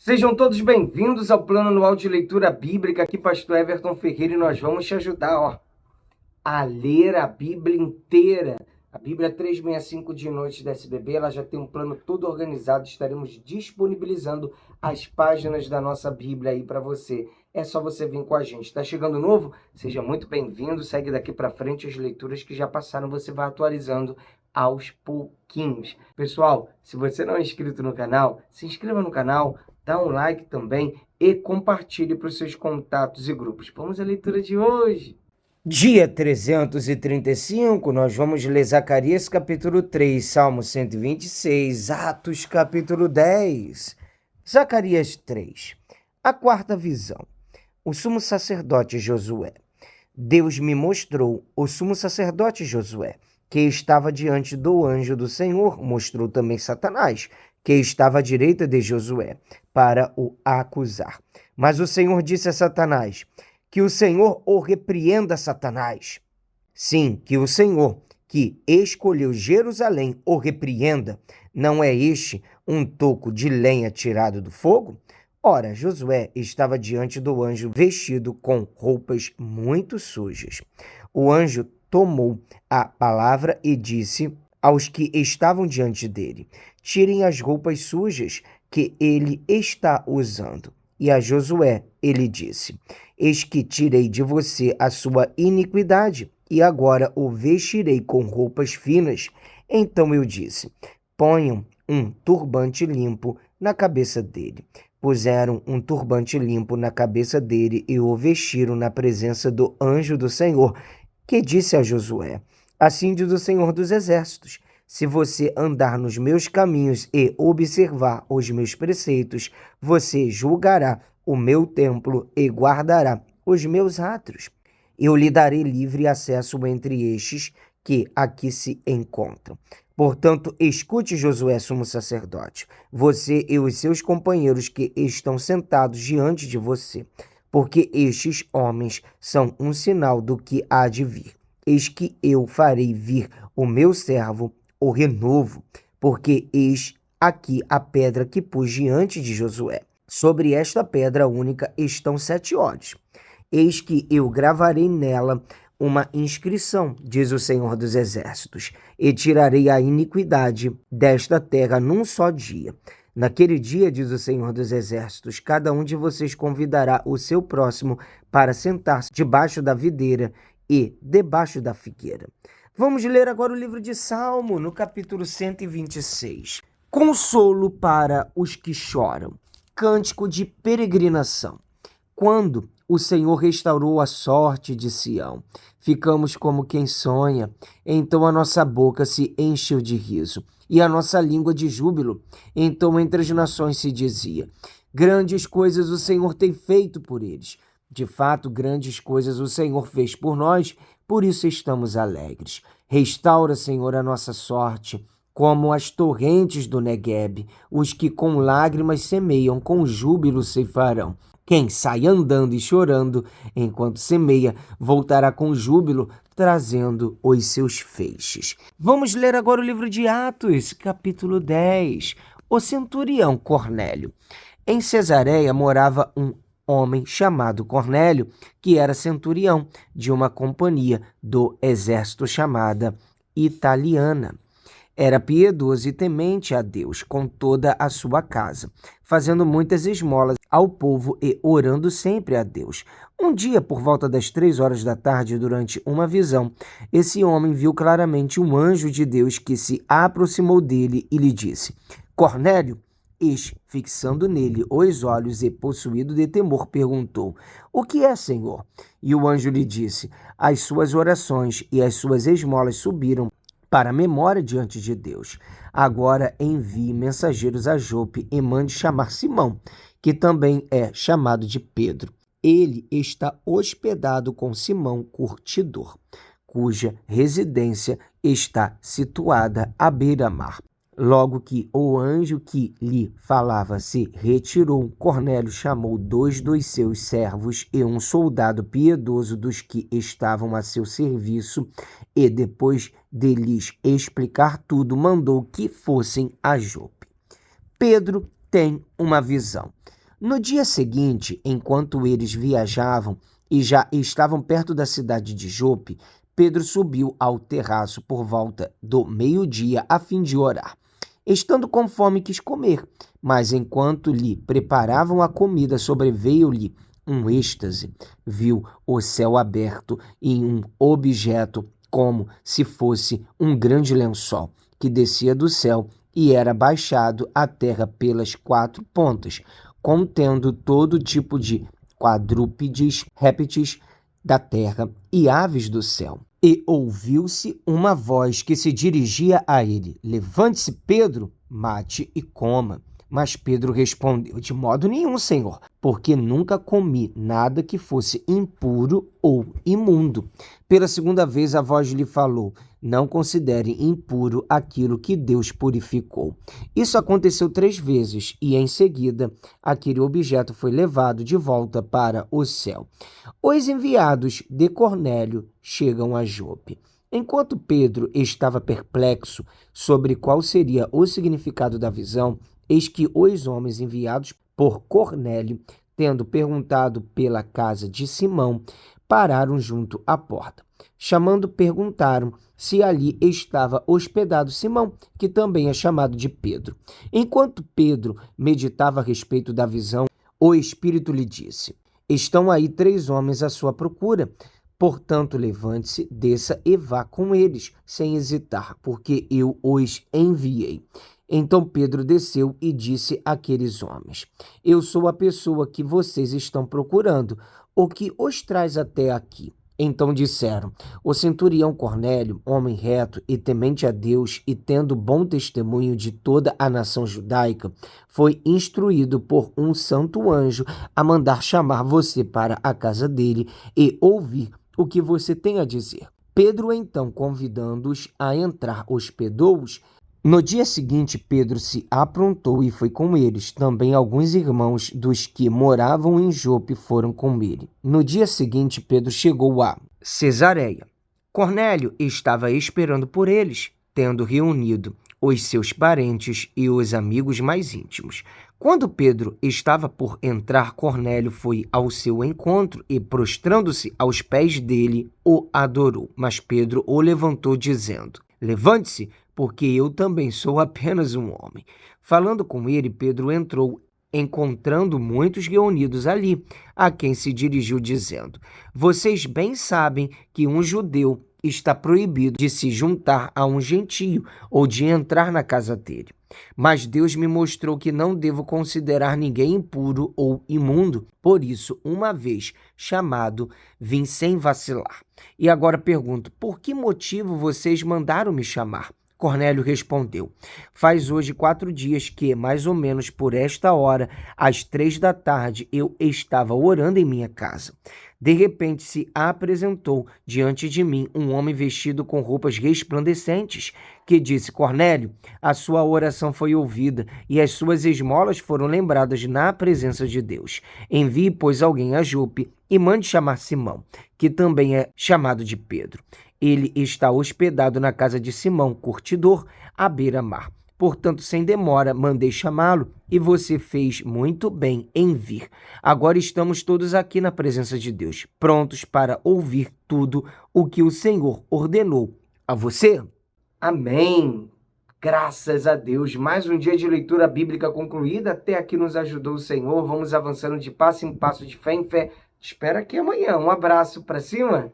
Sejam todos bem-vindos ao Plano Anual de Leitura Bíblica. Aqui, Pastor Everton Ferreira, e nós vamos te ajudar a ler a Bíblia inteira. A Bíblia 365 de noite da SBB, ela já tem um plano todo organizado. Estaremos disponibilizando as páginas da nossa Bíblia aí para você. É só você vir com a gente. Está chegando novo? Seja muito bem-vindo. Segue daqui para frente as leituras que já passaram. Você vai atualizando aos pouquinhos. Pessoal, se você não é inscrito no canal, se inscreva no canal, dá um like também e compartilhe para os seus contatos e grupos. Vamos à leitura de hoje. Dia 335, nós vamos ler Zacarias capítulo 3, Salmo 126, Atos capítulo 10. Zacarias 3. A quarta visão. O sumo sacerdote Josué. Deus me mostrou o sumo sacerdote Josué, que estava diante do anjo do Senhor. Mostrou também Satanás, que estava à direita de Josué, para o acusar. Mas o Senhor disse a Satanás: que o Senhor o repreenda, Satanás. Sim, que o Senhor, que escolheu Jerusalém, o repreenda. Não é este um toco de lenha tirado do fogo? Ora, Josué estava diante do anjo vestido com roupas muito sujas. O anjo tomou a palavra e disse aos que estavam diante dele: tirem as roupas sujas que ele está usando. E a Josué ele disse: eis que tirei de você a sua iniquidade, e agora o vestirei com roupas finas. Então eu disse: ponham um turbante limpo na cabeça dele. Puseram um turbante limpo na cabeça dele e o vestiram na presença do anjo do Senhor, que disse a Josué: assim diz o Senhor dos Exércitos: se você andar nos meus caminhos e observar os meus preceitos, você julgará o meu templo e guardará os meus atos. Eu lhe darei livre acesso entre estes que aqui se encontram. Portanto, escute, Josué, sumo sacerdote, você e os seus companheiros que estão sentados diante de você, porque estes homens são um sinal do que há de vir. Eis que eu farei vir o meu servo, o renovo, porque eis aqui a pedra que pus diante de Josué. Sobre esta pedra única estão 7 olhos. Eis que eu gravarei nela uma inscrição, diz o Senhor dos Exércitos, e tirarei a iniquidade desta terra num só dia. Naquele dia, diz o Senhor dos Exércitos, cada um de vocês convidará o seu próximo para sentar-se debaixo da videira e debaixo da figueira. Vamos ler agora o livro de Salmo, no capítulo 126. Consolo para os que choram. Cântico de peregrinação. Quando o Senhor restaurou a sorte de Sião, ficamos como quem sonha. Então a nossa boca se encheu de riso e a nossa língua de júbilo. Então entre as nações se dizia: grandes coisas o Senhor tem feito por eles. De fato, grandes coisas o Senhor fez por nós, por isso estamos alegres. Restaura, Senhor, a nossa sorte, como as torrentes do Neguebe. Os que com lágrimas semeiam, com júbilo ceifarão. Quem sai andando e chorando enquanto semeia, voltará com júbilo, trazendo os seus feixes. Vamos ler agora o livro de Atos, capítulo 10. O centurião Cornélio. Em Cesareia morava um homem chamado Cornélio, que era centurião de uma companhia do exército chamada Italiana. Era piedoso e temente a Deus com toda a sua casa, fazendo muitas esmolas ao povo e orando sempre a Deus. Um dia, por volta das 3 horas da tarde, durante uma visão, esse homem viu claramente um anjo de Deus que se aproximou dele e lhe disse: Cornélio. Este, fixando nele os olhos e possuído de temor, perguntou: o que é, Senhor? E o anjo lhe disse: as suas orações e as suas esmolas subiram para a memória diante de Deus. Agora envie mensageiros a Jope e mande chamar Simão, que também é chamado de Pedro. Ele está hospedado com Simão Curtidor, cuja residência está situada à beira-mar. Logo que o anjo que lhe falava se retirou, Cornélio chamou 2 dos seus servos e um soldado piedoso dos que estavam a seu serviço, e depois de lhes explicar tudo, mandou que fossem a Jope. Pedro tem uma visão. No dia seguinte, enquanto eles viajavam e já estavam perto da cidade de Jope, Pedro subiu ao terraço por volta do meio-dia a fim de orar. Estando com fome, quis comer, mas enquanto lhe preparavam a comida, sobreveio-lhe um êxtase. Viu o céu aberto e um objeto como se fosse um grande lençol que descia do céu e era baixado à terra pelas 4 pontas, contendo todo tipo de quadrúpedes, répteis da terra e aves do céu. E ouviu-se uma voz que se dirigia a ele: levante-se, Pedro, mate e coma. Mas Pedro respondeu: de modo nenhum, Senhor, porque nunca comi nada que fosse impuro ou imundo. Pela segunda vez a voz lhe falou: não considere impuro aquilo que Deus purificou. Isso aconteceu 3 vezes e em seguida aquele objeto foi levado de volta para o céu. Os enviados de Cornélio chegam a Jope. Enquanto Pedro estava perplexo sobre qual seria o significado da visão, eis que os homens enviados por Cornélio, tendo perguntado pela casa de Simão, pararam junto à porta. Chamando, perguntaram se ali estava hospedado Simão, que também é chamado de Pedro. Enquanto Pedro meditava a respeito da visão, o Espírito lhe disse: estão aí 3 homens à sua procura. Portanto, levante-se, desça e vá com eles, sem hesitar, porque eu os enviei. Então Pedro desceu e disse àqueles homens: eu sou a pessoa que vocês estão procurando, o que os traz até aqui. Então disseram: o centurião Cornélio, homem reto e temente a Deus e tendo bom testemunho de toda a nação judaica, foi instruído por um santo anjo a mandar chamar você para a casa dele e ouvir o que você tem a dizer. Pedro, então, convidando-os a entrar, hospedou-os. No dia seguinte, Pedro se aprontou e foi com eles. Também alguns irmãos dos que moravam em Jope foram com ele. No dia seguinte, Pedro chegou a Cesareia. Cornélio estava esperando por eles, tendo reunido os seus parentes e os amigos mais íntimos. Quando Pedro estava por entrar, Cornélio foi ao seu encontro e, prostrando-se aos pés dele, o adorou. Mas Pedro o levantou, dizendo: levante-se, porque eu também sou apenas um homem. Falando com ele, Pedro entrou, encontrando muitos reunidos ali, a quem se dirigiu, dizendo: vocês bem sabem que um judeu está proibido de se juntar a um gentio ou de entrar na casa dele. Mas Deus me mostrou que não devo considerar ninguém impuro ou imundo. Por isso, uma vez chamado, vim sem vacilar. E agora pergunto: por que motivo vocês mandaram me chamar? Cornélio respondeu: faz hoje 4 dias que, mais ou menos por esta hora, às 3 da tarde, eu estava orando em minha casa. De repente se apresentou diante de mim um homem vestido com roupas resplandecentes, que disse: Cornélio, a sua oração foi ouvida e as suas esmolas foram lembradas na presença de Deus. Envie, pois, alguém a Jope e mande chamar Simão, que também é chamado de Pedro. Ele está hospedado na casa de Simão, curtidor, à beira-mar. Portanto, sem demora, mandei chamá-lo e você fez muito bem em vir. Agora estamos todos aqui na presença de Deus, prontos para ouvir tudo o que o Senhor ordenou a você. Amém. Graças a Deus. Mais um dia de leitura bíblica concluída. Até aqui nos ajudou o Senhor. Vamos avançando de passo em passo, de fé em fé. Espero que amanhã. Um abraço para cima.